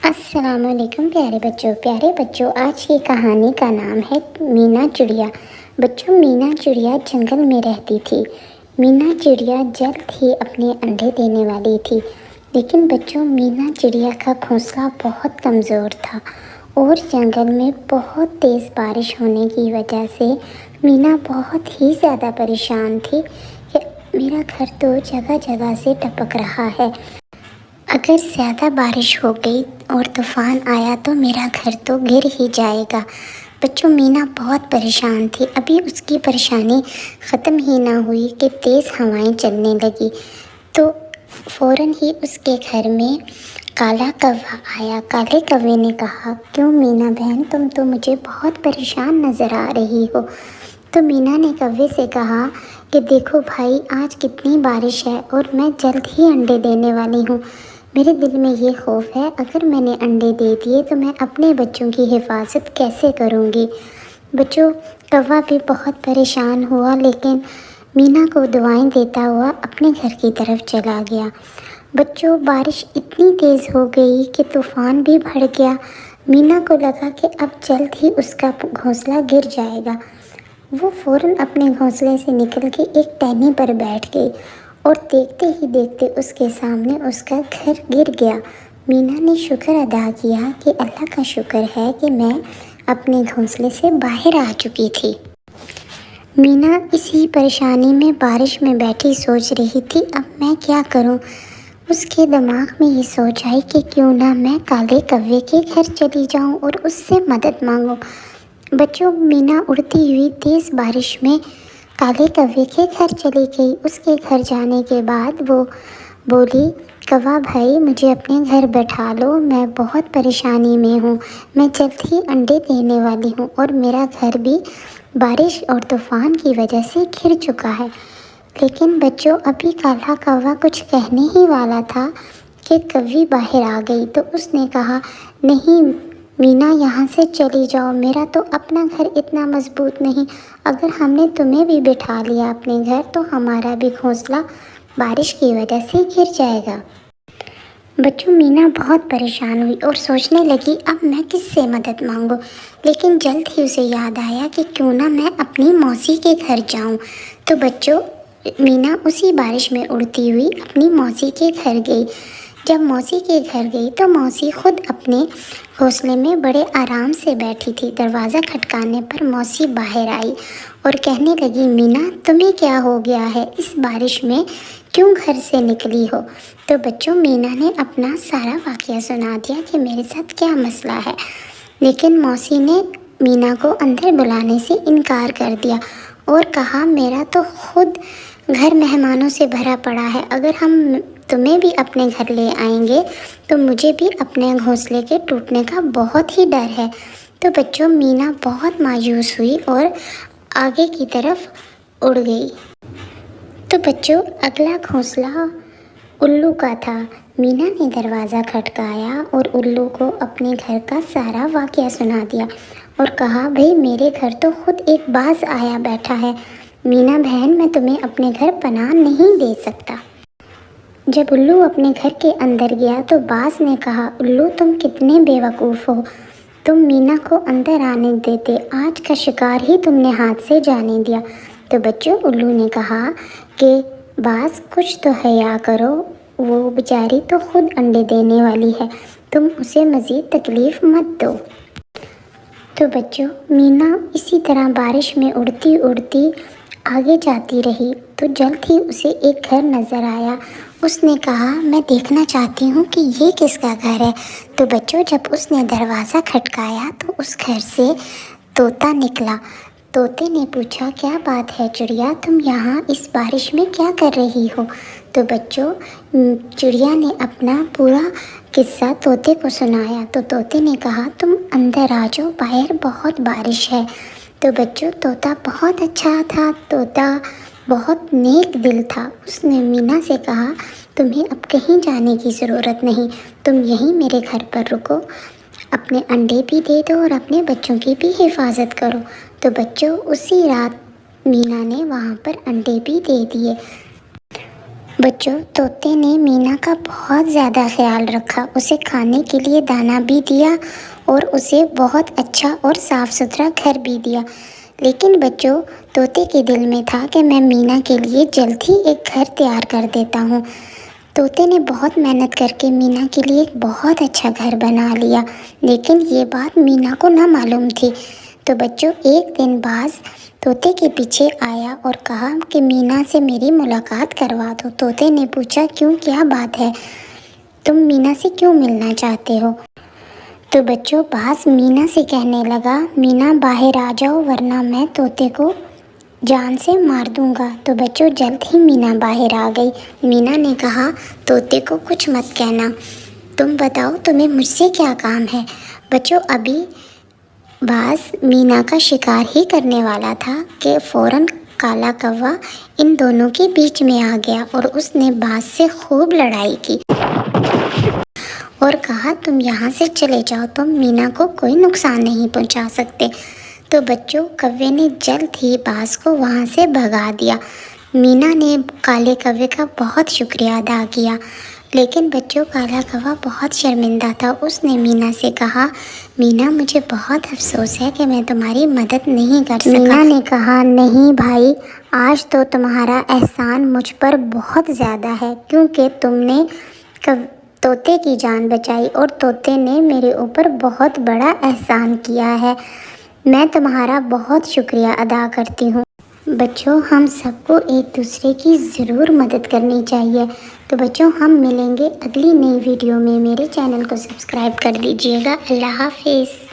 السلام علیکم پیارے بچوں آج کی کہانی کا نام ہے مینا چڑیا۔ بچوں، مینا چڑیا جنگل میں رہتی تھی۔ مینا چڑیا جلد ہی اپنے انڈے دینے والی تھی، لیکن بچوں مینا چڑیا کا گھونسلہ بہت کمزور تھا اور جنگل میں بہت تیز بارش ہونے کی وجہ سے مینا بہت ہی زیادہ پریشان تھی کہ میرا گھر تو جگہ جگہ سے ٹپک رہا ہے۔ اگر زیادہ بارش ہو گئی اور طوفان آیا تو میرا گھر تو گر ہی جائے گا۔ بچوں، مینا بہت پریشان تھی۔ ابھی اس کی پریشانی ختم ہی نہ ہوئی کہ تیز ہوائیں چلنے لگی تو فوراً ہی اس کے گھر میں کالا کوہ آیا۔ کالے کوے نے کہا، کیوں مینا بہن، تم تو مجھے بہت پریشان نظر آ رہی ہو۔ تو مینا نے کوے سے کہا کہ دیکھو بھائی، آج کتنی بارش ہے اور میں جلد ہی انڈے دینے والی ہوں۔ میرے دل میں یہ خوف ہے، اگر میں نے انڈے دے دیے تو میں اپنے بچوں کی حفاظت کیسے کروں گی۔ بچوں، کوہ بھی بہت پریشان ہوا، لیکن مینا کو دعائیں دیتا ہوا اپنے گھر کی طرف چلا گیا۔ بچوں، بارش اتنی تیز ہو گئی کہ طوفان بھی بڑھ گیا۔ مینا کو لگا کہ اب جلد ہی اس کا گھونسلہ گر جائے گا۔ وہ فوراً اپنے گھونسلے سے نکل کے ایک ٹہنی پر بیٹھ گئی اور دیکھتے ہی دیکھتے اس کے سامنے اس کا گھر گر گیا۔ مینا نے شکر ادا کیا کہ اللہ کا شکر ہے کہ میں اپنے گھونسلے سے باہر آ چکی تھی۔ مینا اسی پریشانی میں بارش میں بیٹھی سوچ رہی تھی، اب میں کیا کروں۔ اس کے دماغ میں یہ سوچ آئی کہ کیوں نہ میں کالے کوے کے گھر چلی جاؤں اور اس سے مدد مانگوں۔ بچوں، مینا اڑتی ہوئی تیز بارش میں کالے کوے کے گھر چلی گئی۔ اس کے گھر جانے کے بعد وہ بولی، کوہ بھائی، مجھے اپنے گھر بٹھا لو، میں بہت پریشانی میں ہوں، میں جلد ہی انڈے دینے والی ہوں اور میرا گھر بھی بارش اور طوفان کی وجہ سے گر چکا ہے۔ لیکن بچوں، ابھی کالا کوہ کچھ کہنے ہی والا تھا کہ کوی باہر آ گئی تو اس نے کہا، نہیں مینا، یہاں سے چلی جاؤ، میرا تو اپنا گھر اتنا مضبوط نہیں، اگر ہم نے تمہیں بھی بٹھا لیا اپنے گھر تو ہمارا بھی گھونسلہ بارش کی وجہ سے گر جائے گا۔ بچوں، مینا بہت پریشان ہوئی اور سوچنے لگی، اب میں کس سے مدد مانگوں۔ لیکن جلد ہی اسے یاد آیا کہ کیوں نہ میں اپنی موسی کے گھر جاؤں۔ تو بچوں، مینا اسی بارش میں اڑتی ہوئی اپنی موسی کے گھر گئی۔ جب موسی کے گھر گئی تو موسی خود اپنے گھونسلے میں بڑے آرام سے بیٹھی تھی۔ دروازہ کھٹکانے پر موسی باہر آئی اور کہنے لگی، مینا، تمہیں کیا ہو گیا ہے، اس بارش میں کیوں گھر سے نکلی ہو؟ تو بچوں، مینا نے اپنا سارا واقعہ سنا دیا کہ میرے ساتھ کیا مسئلہ ہے، لیکن موسی نے مینا کو اندر بلانے سے انکار کر دیا اور کہا، میرا تو خود گھر مہمانوں سے بھرا پڑا ہے، اگر ہم تمہیں بھی اپنے گھر لے آئیں گے تو مجھے بھی اپنے گھونسلے کے ٹوٹنے کا بہت ہی ڈر ہے۔ تو بچوں، مینا بہت مایوس ہوئی اور آگے کی طرف اڑ گئی۔ تو بچوں، اگلا گھونسلہ الو کا تھا۔ مینا نے دروازہ کھٹکایا اور الو کو اپنے گھر کا سارا واقعہ سنا دیا اور کہا، بھئی میرے گھر تو خود ایک باز آیا بیٹھا ہے، مینا بہن، میں تمہیں اپنے گھر پناہ نہیں دے سکتا۔ جب الو اپنے گھر کے اندر گیا تو باز نے کہا، الو، تم کتنے بے وقوف ہو، تم مینا کو اندر آنے دیتے، آج کا شکار ہی تم نے ہاتھ سے جانے دیا۔ تو بچوں، الو نے کہا کہ باز، کچھ تو حیا کرو، وہ بیچاری تو خود انڈے دینے والی ہے، تم اسے مزید تکلیف مت دو۔ تو بچوں، مینا اسی طرح بارش میں اڑتی اڑتی آگے جاتی رہی تو جلد ہی اسے ایک گھر نظر آیا۔ اس نے کہا، میں دیکھنا چاہتی ہوں کہ یہ کس کا گھر ہے۔ تو بچوں، جب اس نے دروازہ کھٹکایا تو اس گھر سے طوطا نکلا۔ طوطے نے پوچھا، کیا بات ہے چڑیا، تم یہاں اس بارش میں کیا کر رہی ہو؟ تو بچوں، چڑیا نے اپنا پورا قصہ طوطے کو سنایا تو طوطے نے کہا، تم اندر آ جاؤ، باہر بہت بارش ہے۔ تو بچوں، طوطا بہت اچھا تھا، طوطا بہت نیک دل تھا۔ اس نے مینا سے کہا، تمہیں اب کہیں جانے کی ضرورت نہیں، تم یہیں میرے گھر پر رکو، اپنے انڈے بھی دے دو اور اپنے بچوں کی بھی حفاظت کرو۔ تو بچوں، اسی رات مینا نے وہاں پر انڈے بھی دے دیے۔ بچوں، طوطے نے مینا کا بہت زیادہ خیال رکھا، اسے کھانے کے لیے دانا بھی دیا اور اسے بہت اچھا اور صاف ستھرا گھر بھی دیا۔ لیکن بچوں، طوطے کے دل میں تھا کہ میں مینا کے لیے جلد ہی ایک گھر تیار کر دیتا ہوں۔ طوطے نے بہت محنت کر کے مینا کے لیے ایک بہت اچھا گھر بنا لیا، لیکن یہ بات مینا کو نہ معلوم تھی۔ تو بچوں، ایک دن باز طوطے کے پیچھے آیا اور کہا کہ مینا سے میری ملاقات کروا دو۔ طوطے نے پوچھا، کیوں، کیا بات ہے؟ تم مینا سے کیوں ملنا چاہتے ہو؟ تو بچوں، باز مینا سے کہنے لگا، مینا باہر آ جاؤ ورنہ میں طوطے کو جان سے مار دوں گا۔ تو بچوں، جلد ہی مینا باہر آ گئی۔ مینا نے کہا، طوطے کو کچھ مت کہنا، تم بتاؤ تمہیں مجھ سے کیا کام ہے؟ بچوں، ابھی باز مینا کا شکار ہی کرنے والا تھا کہ فوراً کالا کوا ان دونوں کے بیچ میں آ گیا اور اس نے باز سے خوب لڑائی کی اور کہا، تم یہاں سے چلے جاؤ، تم مینا کو کوئی نقصان نہیں پہنچا سکتے۔ تو بچوں، کوے نے جلد ہی باز کو وہاں سے بھگا دیا۔ مینا نے کالے کوے کا بہت شکریہ ادا کیا، لیکن بچوں، کالا کوا بہت شرمندہ تھا۔ اس نے مینا سے کہا، مینا، مجھے بہت افسوس ہے کہ میں تمہاری مدد نہیں کر سکا۔ مینا نے کہا، نہیں بھائی، آج تو تمہارا احسان مجھ پر بہت زیادہ ہے، کیونکہ تم نے طوطے کی جان بچائی اور طوطے نے میرے اوپر بہت بڑا احسان کیا ہے۔ میں تمہارا بہت شکریہ ادا کرتی ہوں۔ بچوں، ہم سب کو ایک دوسرے کی ضرور مدد کرنی چاہیے۔ تو بچوں، ہم ملیں گے اگلی نئی ویڈیو میں۔ میرے چینل کو سبسکرائب کر لیجیے گا۔ اللہ حافظ۔